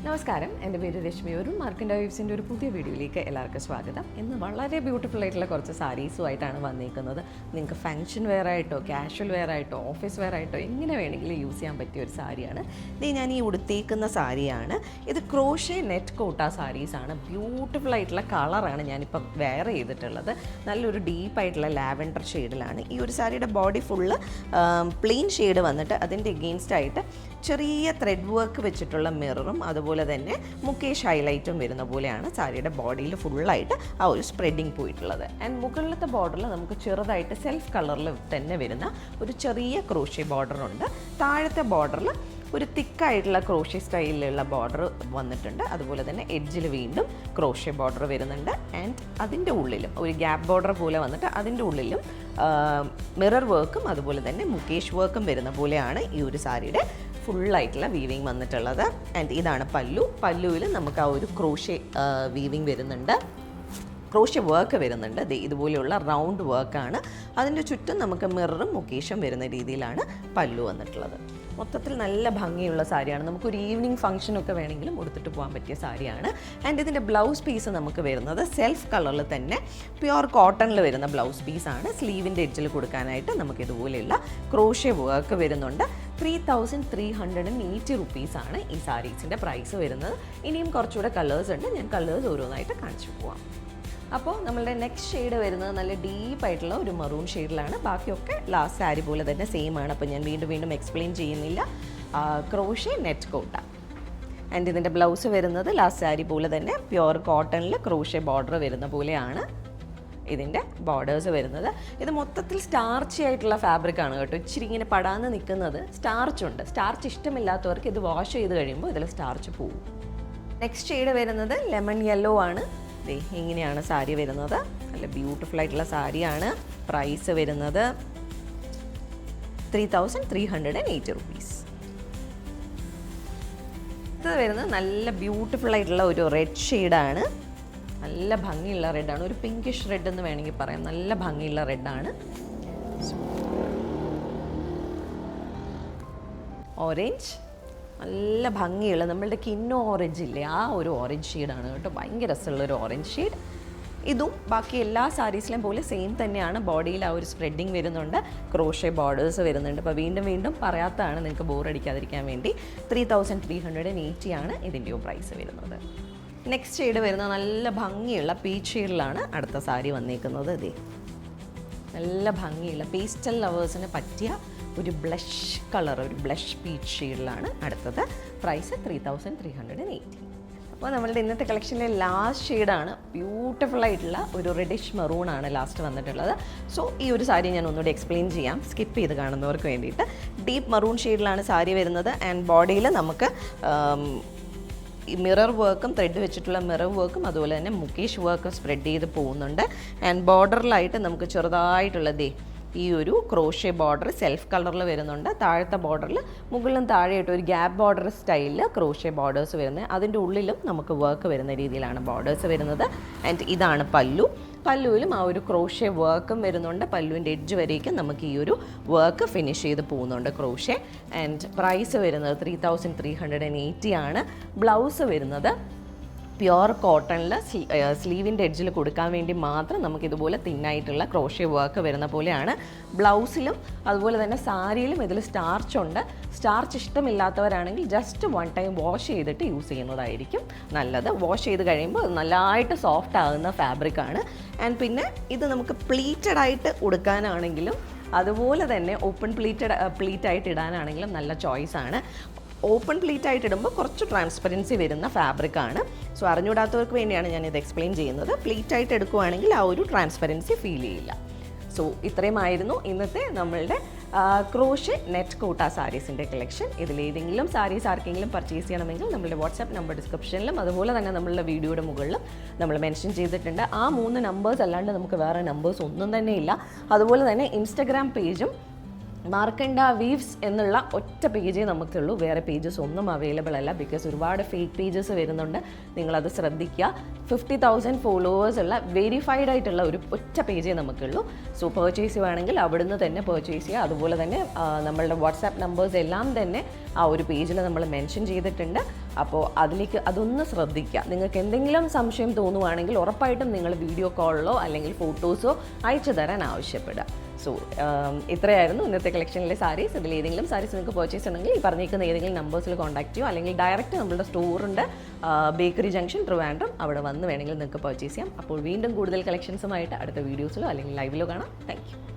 നമസ്കാരം, എൻ്റെ പേര് രശ്മി. ഒരു മാർക്കൻഡ് വൈബ്സിൻ്റെ ഒരു പുതിയ വീഡിയോയിലേക്ക് എല്ലാവർക്കും സ്വാഗതം. ഇന്ന് വളരെ ബ്യൂട്ടിഫുൾ ആയിട്ടുള്ള കുറച്ച് സാരീസുമായിട്ടാണ് വന്നിരിക്കുന്നത്. നിങ്ങൾക്ക് ഫംഗ്ഷൻ വെയർ ആയിട്ടോ കാഷ്വൽ വെയർ ആയിട്ടോ ഓഫീസ് വെയർ ആയിട്ടോ എങ്ങനെ വേണമെങ്കിലും യൂസ് ചെയ്യാൻ പറ്റിയ ഒരു സാരിയാണ് ഇത്. ഞാൻ ഈ ഉടുത്തേക്കുന്ന സാരിയാണ്. ഇത് ക്രോഷേ നെറ്റ് കോട്ട സാരീസാണ്. ബ്യൂട്ടിഫുൾ ആയിട്ടുള്ള കളറാണ് ഞാനിപ്പം വെയർ ചെയ്തിട്ടുള്ളത്. നല്ലൊരു ഡീപ്പായിട്ടുള്ള ലാവൻഡർ ഷെയ്ഡിലാണ്. ഈ ഒരു സാരിയുടെ ബോഡി ഫുള്ള് പ്ലെയിൻ ഷെയ്ഡ് വന്നിട്ട് അതിൻ്റെ എഗെയിൻസ്റ്റ് ആയിട്ട് ചെറിയ ത്രെഡ് വർക്ക് വെച്ചിട്ടുള്ള മിററും അതുപോലെ തന്നെ മുകേഷ് ഹൈലൈറ്റും വരുന്ന പോലെയാണ് സാരിയുടെ ബോഡിയിൽ ഫുള്ളായിട്ട് ആ ഒരു സ്പ്രെഡിങ് പോയിട്ടുള്ളത്. ആൻഡ് മുകളിലത്തെ ബോർഡറിൽ നമുക്ക് ചെറുതായിട്ട് സെൽഫ് കളറിൽ തന്നെ വരുന്ന ഒരു ചെറിയ ക്രോഷ്യ ബോർഡറുണ്ട്. താഴത്തെ ബോർഡറിൽ ഒരു തിക്കായിട്ടുള്ള ക്രോഷ്യ സ്റ്റൈലിലുള്ള ബോർഡർ വന്നിട്ടുണ്ട്. അതുപോലെ തന്നെ എഡ്ജിൽ വീണ്ടും ക്രോഷ്യ ബോർഡർ വരുന്നുണ്ട്. ആൻഡ് അതിൻ്റെ ഉള്ളിലും ഒരു ഗ്യാപ്പ് ബോർഡർ പോലെ വന്നിട്ട് അതിൻ്റെ ഉള്ളിലും മിറർ വർക്കും അതുപോലെ തന്നെ മുകേഷ് വർക്കും വരുന്ന പോലെയാണ് ഈ ഒരു സാരിയുടെ ഫുള്ളായിട്ടുള്ള വീവിങ് വന്നിട്ടുള്ളത്. ആൻഡ് ഇതാണ് പല്ലു. പല്ലുവിൽ നമുക്ക് ആ ഒരു ക്രോഷ്യ വീവിങ് വരുന്നുണ്ട്, ക്രോഷ്യ വർക്ക് വരുന്നുണ്ട്. ഇതുപോലെയുള്ള റൗണ്ട് വർക്കാണ്. അതിൻ്റെ ചുറ്റും നമുക്ക് മിററും മുകേഷും വരുന്ന രീതിയിലാണ് പല്ലു വന്നിട്ടുള്ളത്. മൊത്തത്തിൽ നല്ല ഭംഗിയുള്ള സാരിയാണ്. നമുക്കൊരു ഈവനിങ് ഫംഗ്ഷനൊക്കെ വേണമെങ്കിലും ഉടുത്തിട്ട് പോകാൻ പറ്റിയ സാരിയാണ്. ആൻഡ് ഇതിൻ്റെ ബ്ലൗസ് പീസ് നമുക്ക് വരുന്നത് സെൽഫ് കളറിൽ തന്നെ പ്യുവർ കോട്ടണിൽ വരുന്ന ബ്ലൗസ് പീസാണ്. സ്ലീവിൻ്റെ എഡ്ജിൽ കൊടുക്കാനായിട്ട് നമുക്ക് ഇതുപോലെയുള്ള ക്രോഷ്യ വർക്ക് വരുന്നുണ്ട്. 3380 റുപ്പീസാണ് ഈ സാരീസിൻ്റെ പ്രൈസ് വരുന്നത്. ഇനിയും കുറച്ചുകൂടെ കളേഴ്സ് ഉണ്ട്. ഞാൻ കളേഴ്സ് ഓരോന്നായിട്ട് കാണിച്ചു പോവാം. അപ്പോൾ നമ്മളുടെ നെക്സ്റ്റ് ഷെയ്ഡ് വരുന്നത് നല്ല ഡീപ്പായിട്ടുള്ള ഒരു മറൂൺ ഷെയ്ഡിലാണ്. ബാക്കിയൊക്കെ ലാസ്റ്റ് സാരി പോലെ തന്നെ സെയിം ആണ്. അപ്പോൾ ഞാൻ വീണ്ടും എക്സ്പ്ലെയിൻ ചെയ്യുന്നില്ല. ക്രോഷ്യ നെറ്റ് കോട്ട. ആൻഡ് ഇതിൻ്റെ ബ്ലൗസ് വരുന്നത് ലാസ്റ്റ് സാരി പോലെ തന്നെ പ്യുവർ കോട്ടണിൽ ക്രോഷ്യ ബോർഡർ വരുന്ന പോലെയാണ് ഇതിൻ്റെ ബോർഡേഴ്സ് വരുന്നത്. ഇത് മൊത്തത്തിൽ സ്റ്റാർച്ചി ആയിട്ടുള്ള ഫാബ്രിക്കാണ് കേട്ടോ. ഇച്ചിരി ഇങ്ങനെ പടാന്ന് നിൽക്കുന്നത് സ്റ്റാർച്ചുണ്ട്. സ്റ്റാർച്ച് ഇഷ്ടമില്ലാത്തവർക്ക് ഇത് വാഷ് ചെയ്ത് കഴിയുമ്പോൾ ഇതിൽ സ്റ്റാർച്ച് പോകും. നെക്സ്റ്റ് ഷെയ്ഡ് വരുന്നത് ലെമൺ യെല്ലോ ആണ്. ഇങ്ങനെയാണ് സാരി വരുന്നത്. നല്ല ബ്യൂട്ടിഫുൾ ആയിട്ടുള്ള സാരിയാണ്. പ്രൈസ് വരുന്നത് 3380 റുപ്പീസ്. ഇത് വരുന്നത് നല്ല ബ്യൂട്ടിഫുൾ ആയിട്ടുള്ള ഒരു റെഡ് ഷെയ്ഡാണ്. നല്ല ഭംഗിയുള്ള റെഡാണ്. ഒരു പിങ്കിഷ് റെഡ് എന്ന് വേണമെങ്കിൽ പറയാം. നല്ല ഭംഗിയുള്ള റെഡാണ്. ഓറഞ്ച്, നല്ല ഭംഗിയുള്ള നമ്മളുടെ കിന്നോ ഓറഞ്ച് ഇല്ലേ, ആ ഒരു ഓറഞ്ച് ഷെയ്ഡാണ് കേട്ടോ. ഭയങ്കര രസമുള്ളൊരു ഓറഞ്ച് ഷെയ്ഡ്. ഇതും ബാക്കി എല്ലാ സാരീസിലെയും പോലെ സെയിം തന്നെയാണ്. ബോഡിയിൽ ആ ഒരു സ്പ്രെഡിങ് വരുന്നുണ്ട്, ക്രോഷ്യ ബോർഡേഴ്സ് വരുന്നുണ്ട്. അപ്പോൾ വീണ്ടും പറയാത്തതാണ് നിങ്ങൾക്ക് ബോറടിക്കാതിരിക്കാൻ വേണ്ടി. 3380 ആണ് ഇതിൻ്റെയും പ്രൈസ് വരുന്നത്. നെക്സ്റ്റ് ഷെയ്ഡ് വരുന്നത് നല്ല ഭംഗിയുള്ള പീച്ച് ഷെയ്ഡിലാണ് അടുത്ത സാരി വന്നിരിക്കുന്നത്. നല്ല ഭംഗിയുള്ള പേസ്റ്റൽ ലവേഴ്സിന് പറ്റിയ ഒരു ബ്ലഷ് കളർ, ഒരു ബ്ലഷ് പീച്ച് ഷെയ്ഡിലാണ് അടുത്തത്. പ്രൈസ് 3380. അപ്പോൾ നമ്മളുടെ ഇന്നത്തെ കളക്ഷനിലെ ലാസ്റ്റ് ഷെയ്ഡാണ്. ബ്യൂട്ടിഫുൾ ആയിട്ടുള്ള ഒരു റെഡിഷ് മെറൂണാണ് ലാസ്റ്റ് വന്നിട്ടുള്ളത്. സോ ഈ ഒരു സാരി ഞാൻ ഒന്നുകൂടി എക്സ്പ്ലെയിൻ ചെയ്യാം, സ്കിപ്പ് ചെയ്ത് കാണുന്നവർക്ക് വേണ്ടിയിട്ട്. ഡീപ്പ് മെറൂൺ ഷെയ്ഡിലാണ് സാരി വരുന്നത്. ആൻഡ് ബോഡിയിൽ നമുക്ക് ഈ മിറർ വർക്കും ത്രെഡ് വെച്ചിട്ടുള്ള മിറർ വർക്കും അതുപോലെ തന്നെ മുകേഷ് വർക്കും സ്പ്രെഡ് ചെയ്ത് പോകുന്നുണ്ട്. ആൻഡ് ബോർഡറിലായിട്ട് നമുക്ക് ചെറുതായിട്ടുള്ള ഈ ഒരു ക്രോഷ്യ ബോർഡർ സെൽഫ് കളറിൽ വരുന്നുണ്ട്. താഴത്തെ ബോർഡറിൽ മുകളിലും താഴെയായിട്ട് ഒരു ഗ്യാപ്പ് ബോർഡർ സ്റ്റൈലിൽ ക്രോഷ്യ ബോർഡേഴ്സ് വരുന്നത്. അതിൻ്റെ ഉള്ളിലും നമുക്ക് വർക്ക് വരുന്ന രീതിയിലാണ് ബോർഡേഴ്സ് വരുന്നത്. ആൻഡ് ഇതാണ് പല്ലു. പല്ലുവിലും ആ ഒരു ക്രോഷ്യ വർക്കും വരുന്നുണ്ട്. പല്ലുവിൻ്റെ എഡ്ജ് വരേക്കും നമുക്ക് ഈ ഒരു വർക്ക് ഫിനിഷ് ചെയ്ത് പോകുന്നുണ്ട് ക്രോഷ്യ. ആൻഡ് പ്രൈസ് വരുന്നത് 3380 ആണ്. ബ്ലൗസ് വരുന്നത് പ്യുവർ കോട്ടണിൽ സ്ലീവിൻ്റെ എഡ്ജിൽ കൊടുക്കാൻ വേണ്ടി മാത്രം നമുക്കിതുപോലെ തിന്നായിട്ടുള്ള ക്രോഷ്യ വർക്ക് വരുന്ന പോലെയാണ് ബ്ലൗസിലും. അതുപോലെ തന്നെ സാരിയിലും ഇതിൽ സ്റ്റാർച്ച് ഉണ്ട്. സ്റ്റാർച്ച് ഇഷ്ടമില്ലാത്തവരാണെങ്കിൽ ജസ്റ്റ് വൺ ടൈം വാഷ് ചെയ്തിട്ട് യൂസ് ചെയ്യുന്നതായിരിക്കും നല്ലത്. വാഷ് ചെയ്ത് കഴിയുമ്പോൾ നല്ലതായിട്ട് സോഫ്റ്റ് ആകുന്ന ഫാബ്രിക്കാണ്. ആൻഡ് പിന്നെ ഇത് നമുക്ക് പ്ലീറ്റഡ് ആയിട്ട് ഉടുക്കാനാണെങ്കിലും അതുപോലെ തന്നെ ഓപ്പൺ പ്ലീറ്റായിട്ട് ഇടാനാണെങ്കിലും നല്ല ചോയ്സാണ്. ഓപ്പൺ പ്ലീറ്റ് ആയിട്ട് ഇടുമ്പോൾ കുറച്ച് ട്രാൻസ്പെറൻസി വരുന്ന ഫാബ്രിക്കാണ്. സോ അറിഞ്ഞുകൂടാത്തവർക്ക് വേണ്ടിയാണ് ഞാനിത് എക്സ്പ്ലെയിൻ ചെയ്യുന്നത്. പ്ലീറ്റ് ആയിട്ട് എടുക്കുവാണെങ്കിൽ ആ ഒരു ട്രാൻസ്പെറൻസി ഫീൽ ചെയ്യില്ല. സോ ഇത്രയുമായിരുന്നു ഇന്നത്തെ നമ്മളുടെ ക്രോഷ്യ നെറ്റ് കോട്ട സാരീസിൻ്റെ കളക്ഷൻ. ഇതിലേതെങ്കിലും സാരീസ് ആർക്കെങ്കിലും പർച്ചേസ് ചെയ്യണമെങ്കിൽ നമ്മളുടെ വാട്സാപ്പ് നമ്പർ ഡിസ്ക്രിപ്ഷനിലും അതുപോലെ തന്നെ നമ്മളുടെ വീഡിയോയുടെ മുകളിലും നമ്മൾ മെൻഷൻ ചെയ്തിട്ടുണ്ട്. ആ 3 നമ്പേഴ്സ് അല്ലാണ്ട് നമുക്ക് വേറെ നമ്പേഴ്സ് ഒന്നും തന്നെ ഇല്ല. അതുപോലെ തന്നെ ഇൻസ്റ്റഗ്രാം പേജും മാർക്കണ്ട വീവ്സ് എന്നുള്ള ഒറ്റ പേജേ നമുക്കുള്ളൂ, വേറെ പേജസ് ഒന്നും അവൈലബിൾ അല്ല. ബിക്കോസ് ഒരുപാട് ഫേക്ക് പേജസ് വരുന്നുണ്ട്, നിങ്ങളത് ശ്രദ്ധിക്കുക. 50,000 ഫോളോവേഴ്സ് ഉള്ള വെരിഫൈഡ് ആയിട്ടുള്ള ഒരു ഒറ്റ പേജേ നമുക്കുള്ളൂ. സോ പർച്ചേസ് ചെയ്യുകയാണെങ്കിൽ അവിടുന്ന് തന്നെ പർച്ചേസ് ചെയ്യുക. അതുപോലെ തന്നെ നമ്മളുടെ വാട്സാപ്പ് നമ്പേഴ്സ് എല്ലാം തന്നെ ആ ഒരു പേജിൽ നമ്മൾ മെൻഷൻ ചെയ്തിട്ടുണ്ട്. അപ്പോൾ അതിലേക്ക് അതൊന്ന് ശ്രദ്ധിക്കുക. നിങ്ങൾക്ക് എന്തെങ്കിലും സംശയം തോന്നുവാണെങ്കിൽ ഉറപ്പായിട്ടും നിങ്ങൾ വീഡിയോ കോളിലോ അല്ലെങ്കിൽ ഫോട്ടോസോ അയച്ചു തരാൻ ആവശ്യപ്പെടുക. സോ ഇത്രയായിരുന്നു ഇന്നത്തെ കളക്ഷനിലെ സാരീസ്. ഇതിൽ ഏതെങ്കിലും സാരീസ് നിങ്ങൾക്ക് പർച്ചേസ് ഉണ്ടെങ്കിൽ ഈ പറഞ്ഞിരിക്കുന്ന ഏതെങ്കിലും നമ്പേഴ്സിൽ കോൺടാക്ട് ചെയ്യുക, അല്ലെങ്കിൽ ഡയറക്റ്റ് നമ്മളുടെ സ്റ്റോറുണ്ട് ബേക്കറി ജംഗ്ഷൻ ട്രിവാൻഡ്രം, അവിടെ വന്ന് വേണമെങ്കിൽ നിങ്ങൾക്ക് പർച്ചേസ് ചെയ്യാം. അപ്പോൾ വീണ്ടും കൂടുതൽ കളക്ഷൻസുമായിട്ട് അടുത്ത വീഡിയോസിലോ അല്ലെങ്കിൽ ലൈവിലോ കാണാം. Thank you.